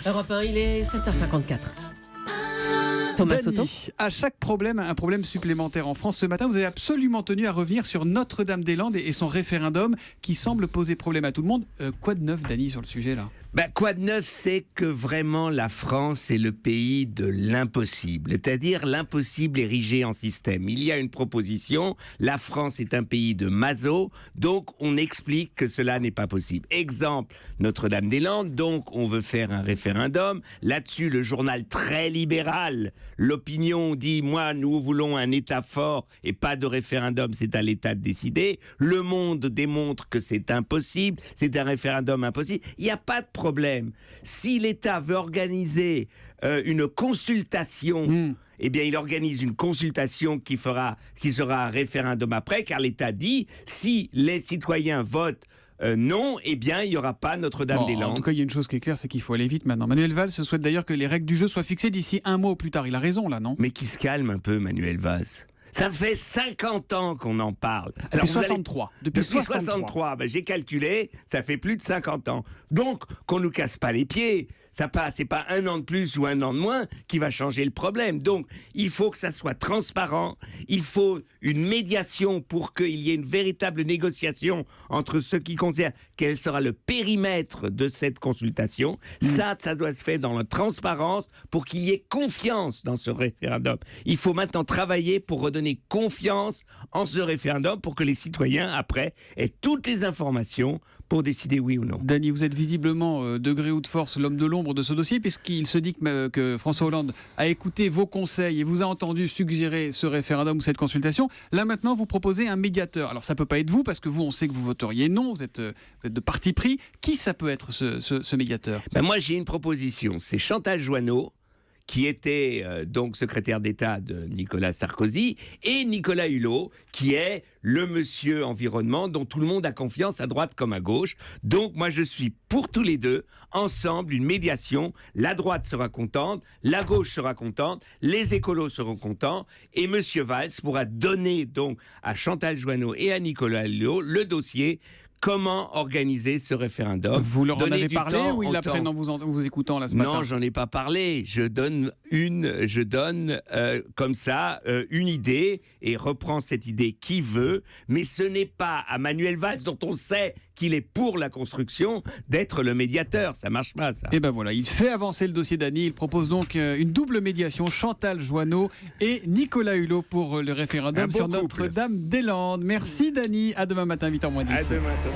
Europe 1, il est 7h54. Thomas Soto. Dany, à chaque problème, un problème supplémentaire en France. Ce matin, vous avez absolument tenu à revenir sur Notre-Dame-des-Landes et son référendum qui semble poser problème à tout le monde. Quoi de neuf, Dany, sur le sujet là ? Quoi de neuf, c'est que vraiment la France est le pays de l'impossible, c'est-à-dire l'impossible érigé en système. Il y a une proposition, la France est un pays de maso, donc on explique que cela n'est pas possible. Exemple, Notre-Dame-des-Landes, donc on veut faire un référendum. Là-dessus, le journal très libéral, l'Opinion dit, nous voulons un État fort et pas de référendum, c'est à l'État de décider. Le Monde démontre que c'est impossible, c'est un référendum impossible. Il n'y a pas de problème. Si l'État veut organiser une consultation, eh bien, il organise une consultation qui sera un référendum après, car l'État dit, si les citoyens votent non, eh bien, il n'y aura pas Notre-Dame-des-Landes. En tout cas, il y a une chose qui est claire, c'est qu'il faut aller vite maintenant. Manuel Valls souhaite d'ailleurs que les règles du jeu soient fixées d'ici un mois ou plus tard. Il a raison, là, non ? Mais qui se calme un peu, Manuel Valls. Ça fait 50 ans qu'on en parle. Depuis 63. Depuis 63. J'ai calculé, ça fait plus de 50 ans. Donc, qu'on nous casse pas les pieds. C'est pas un an de plus ou un an de moins qui va changer le problème. Donc, il faut que ça soit transparent. Il faut une médiation pour qu'il y ait une véritable négociation entre ceux qui concernent quel sera le périmètre de cette consultation. Ça doit se faire dans la transparence pour qu'il y ait confiance dans ce référendum. Il faut maintenant travailler pour redonner confiance en ce référendum pour que les citoyens, après, aient toutes les informations pour décider oui ou non. Dany, vous êtes visiblement de gré ou de force l'homme de l'ombre de ce dossier, puisqu'il se dit que François Hollande a écouté vos conseils et vous a entendu suggérer ce référendum ou cette consultation. Là maintenant, vous proposez un médiateur. Alors ça peut pas être vous, parce que vous, on sait que vous voteriez non, vous êtes de parti pris. Qui ça peut être ce médiateur ? Moi j'ai une proposition, c'est Chantal Joanneau, qui était donc secrétaire d'État de Nicolas Sarkozy, et Nicolas Hulot, qui est le monsieur environnement dont tout le monde a confiance à droite comme à gauche. Donc moi je suis pour tous les deux, ensemble, une médiation. La droite sera contente, la gauche sera contente, les écolos seront contents, et monsieur Valls pourra donner donc à Chantal Joanneau et à Nicolas Hulot le dossier. Comment organiser ce référendum ? Vous leur en avez parlé ou ils l'apprennent en vous écoutant là ce matin ? Non, j'en ai pas parlé. Je donne comme ça une idée et reprend cette idée qui veut. Mais ce n'est pas à Manuel Valls, dont on sait qu'il est pour la construction, d'être le médiateur. Ça marche pas, ça. Et ben voilà, il fait avancer le dossier Dany. Il propose donc une double médiation, Chantal Joanneau et Nicolas Hulot pour le référendum sur Notre-Dame-des-Landes. Merci Dany. À demain matin, 8h moins 10. À demain, Thomas.